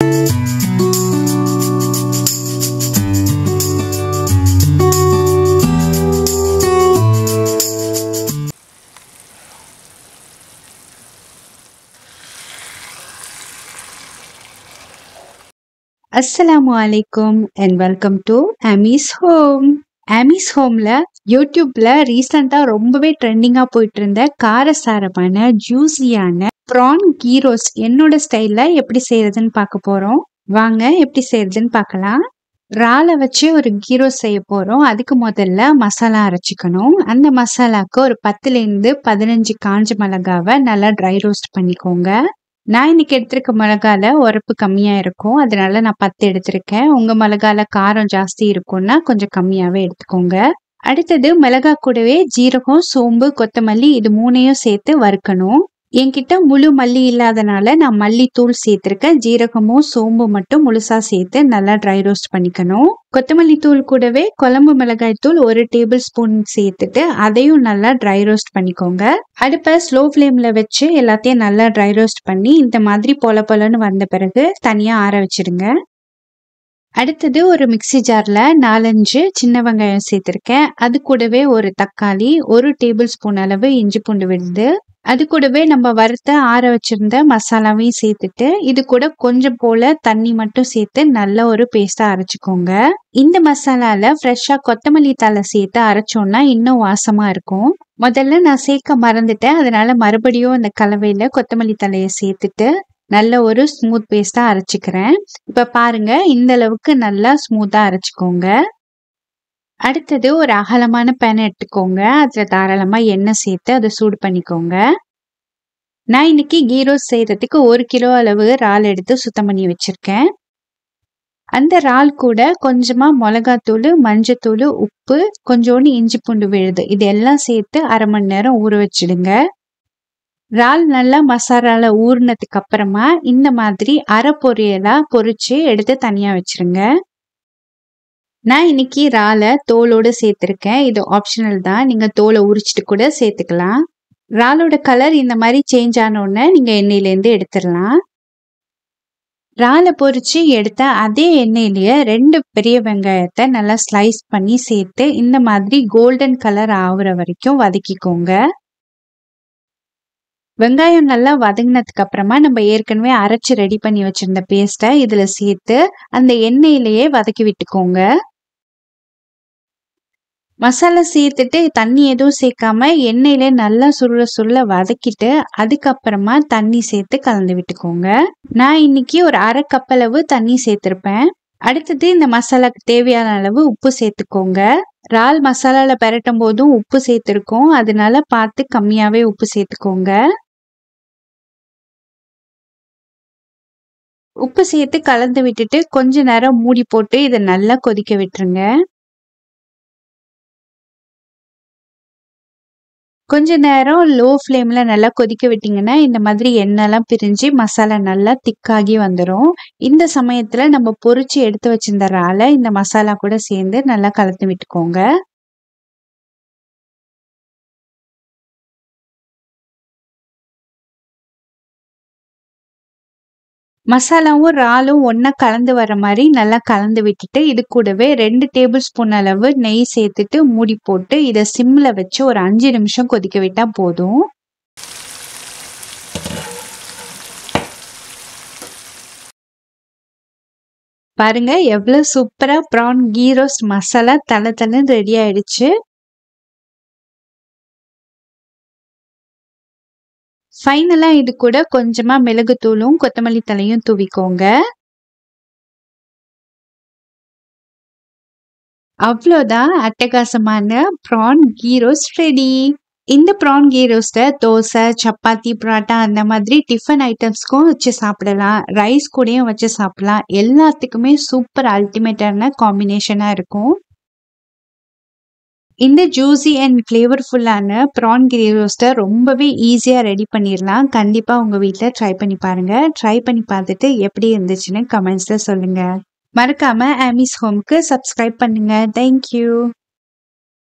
Assalamualaikum and welcome to Amy's Home. Amy's Homeல யூடியூப்ல ரீசெண்டா ரொம்பவே ட்ரெண்டிங்கா போயிட்டு இருந்த காரசாரமான ஜூசியான ப்ரான் கீரோஸ் என்னோட ஸ்டைல்ல எப்படி செய்யறதுன்னு பார்க்க போறோம். வாங்க எப்படி செய்யறதுன்னு பார்க்கலாம். இறாலை வச்சு ஒரு கீரோஸ் செய்ய போறோம். அதுக்கு முதல்ல மசாலா அரைச்சிக்கணும். அந்த மசாலாக்கு ஒரு 10ல இருந்து 15 காஞ்ச மிளகாவை நல்லா ட்ரை ரோஸ்ட் பண்ணிக்கோங்க. நான் இன்னைக்கு எடுத்திருக்க மிளகால உரப்பு கம்மியா இருக்கும், அதனால நான் 10 எடுத்திருக்கேன். உங்க மிளகால காரம் ஜாஸ்தி இருக்கும்னா கொஞ்சம் கம்மியாவே எடுத்துக்கோங்க. அடுத்தது மிளகா கூடவே ஜீரகம், சோம்பு, கொத்தமல்லி இது 3ஐயும் சேர்த்து வறுக்கணும். என்கிட்ட முழு மல்லி இல்லாதனால நான் மல்லித்தூள் சேர்த்திருக்கேன். ஜீரகமும் சோம்பு மட்டும் முழுசா சேர்த்து நல்லா ட்ரை ரோஸ்ட் பண்ணிக்கணும். கொத்தமல்லி தூள் கூடவே குழம்பு மிளகாய் தூள் 1 டேபிள் ஸ்பூன் சேர்த்துட்டு அதையும் நல்லா ட்ரை ரோஸ்ட் பண்ணிக்கோங்க. அடுப்பை ஸ்லோ ஃப்ளேம்ல வச்சு எல்லாத்தையும் நல்லா ட்ரை ரோஸ்ட் பண்ணி இந்த மாதிரி பொல பொலன்னு வந்த பிறகு தனியா ஆற வச்சிடுங்க. அடுத்தது ஒரு மிக்சி ஜார்ல 4-5 சின்ன வெங்காயம் சேர்த்திருக்கேன். அது கூடவே ஒரு தக்காளி, 1 டேபிள் ஸ்பூன் அளவு இஞ்சி பூண்டு விழுது, அது கூடவே நம்ம வறுத்த ஆற வச்சிருந்த மசாலாவையும் சேர்த்துட்டு இது கூட கொஞ்சம் போல தண்ணி மட்டும் சேர்த்து நல்ல ஒரு பேஸ்டா அரைச்சுக்கோங்க. இந்த மசாலால ஃப்ரெஷ்ஷா கொத்தமல்லி தழை சேர்த்து அரைச்சோம்னா இன்னும் வாசமா இருக்கும். முதல்ல நான் சேர்க்க மறந்துட்டேன், அதனால மறுபடியும் அந்த கலவையில கொத்தமல்லி தழையை சேர்த்துட்டு நல்ல ஒரு ஸ்மூத் பேஸ்டா அரைச்சிக்கிறேன். இப்ப பாருங்க, இந்த அளவுக்கு நல்லா ஸ்மூத்தா அரைச்சுக்கோங்க. அடுத்தது ஒரு அகலமான பேனை எடுத்துக்கோங்க. அதுல தாராளமா எண்ணெய் சேர்த்து அதை சூடு பண்ணிக்கோங்க. நான் இன்னைக்கு கீரோஸ் செய்யறதுக்கு 1 கிலோ அளவு இறால் எடுத்து சுத்தம் பண்ணி வச்சிருக்கேன். அந்த இறால் கூட கொஞ்சமா மிளகாத்தூள், மஞ்சத்தூள், உப்பு, கொஞ்சோண்டு இஞ்சி பூண்டு விழுது இது எல்லாம் சேர்த்து 1/2 மணி நேரம் ஊற வச்சிடுங்க. இறால் நல்லா மசாலால ஊறினதுக்கு அப்புறமா இந்த மாதிரி அரை பொரியலா பொரிச்சு எடுத்து தனியா வச்சிருங்க. நான் இன்னைக்கு இறாலை தோலோட சேர்த்திருக்கேன். இது ஆப்ஷனல் தான், நீங்க தோலை உரிச்சிட்டு கூட சேர்த்துக்கலாம். இறாலோட கலர் இந்த மாதிரி சேஞ்ச் ஆன உடனே நீங்க எண்ணெயிலேருந்து எடுத்துடலாம். இறாலை பொரிச்சு எடுத்த அதே எண்ணெயிலேயே 2 பெரிய வெங்காயத்தை நல்லா ஸ்லைஸ் பண்ணி சேர்த்து இந்த மாதிரி கோல்டன் கலர் ஆகுற வரைக்கும் வதக்கிக்கோங்க. வெங்காயம் நல்லா வதங்கினதுக்கு அப்புறமா நம்ம ஏற்கனவே அரைச்சு ரெடி பண்ணி வச்சிருந்த பேஸ்ட்டை இதுல சேர்த்து அந்த எண்ணெயிலேயே வதக்கி விட்டுக்கோங்க. மசாலா சேர்த்துட்டு தண்ணி எதுவும் சேர்க்காம எண்ணெயிலே நல்லா சுருள வதக்கிட்டு அதுக்கப்புறமா தண்ணி சேர்த்து கலந்து விட்டுக்கோங்க. நான் இன்னைக்கு ஒரு 1/2 கப் அளவு தண்ணி சேர்த்திருப்பேன். அடுத்தது இந்த மசாலாக்கு தேவையான அளவு உப்பு சேர்த்துக்கோங்க. இறால் மசாலால பெரட்டும் போதும் உப்பு சேர்த்திருக்கோம், அதனால பார்த்து கம்மியாவே உப்பு சேர்த்துக்கோங்க. உப்பு சேர்த்து கலந்து விட்டுட்டு கொஞ்ச நேரம் மூடி போட்டு இதை நல்லா கொதிக்க விட்டுருங்க. கொஞ்ச நேரம் லோ ஃப்ளேம்ல நல்லா கொதிக்க விட்டீங்கன்னா இந்த மாதிரி எண்ணெய்லாம் பிரிஞ்சு மசாலா நல்லா திக்காகி வந்துடும். இந்த சமயத்துல நம்ம பொரிச்சு எடுத்து வச்சிருந்த இறாலை இந்த மசாலா கூட சேர்ந்து நல்லா கலந்து விட்டுக்கோங்க. மசாலாவும் இறாலும் ஒன்னா கலந்து வர மாதிரி நல்லா கலந்து விட்டுட்டு இது கூடவே 2 டேபிள் ஸ்பூன் அளவு நெய் சேர்த்துட்டு மூடி போட்டு இதை சிம்ல வச்சு ஒரு 5 நிமிஷம் கொதிக்க விட்டா போதும். பாருங்க, எவ்வளவு சூப்பரா ப்ரான் கீரோஸ் மசாலா தலை ரெடி ஆயிடுச்சு. ஃபைனலா இது கூட கொஞ்சமா மிளகுத்தூளும் கொத்தமல்லி தழையும் தூவிக்கோங்க. அவ்வளோதான், அட்டகாசமான ப்ரான் கீரோஸ் ரெடி. இந்த ப்ரான் கீரோஸ்ட தோசை, சப்பாத்தி, பரோட்டா அந்த மாதிரி டிஃபன் ஐட்டம்ஸ்க்கும் வச்சு சாப்பிடலாம், ரைஸ் கூடயும் வச்சு சாப்பிடலாம். எல்லாத்துக்குமே சூப்பர் அல்டிமேட்டான காம்பினேஷனா இருக்கும். இந்த ஜூசி அண்ட் ஃப்ளேவர்ஃபுல்லான ப்ரான் கீரோஸ்ட ரொம்பவே ஈஸியா ரெடி பண்ணிடலாம். கண்டிப்பா உங்க வீட்டில் ட்ரை பண்ணி பாருங்க. ட்ரை பண்ணி பார்த்துட்டு எப்படி இருந்துச்சுன்னு கமெண்ட்ஸ்ல சொல்லுங்க. மறக்காம ஆமிஸ் ஹோம்க்கு சப்ஸ்கிரைப் பண்ணுங்க. தேங்க்யூ.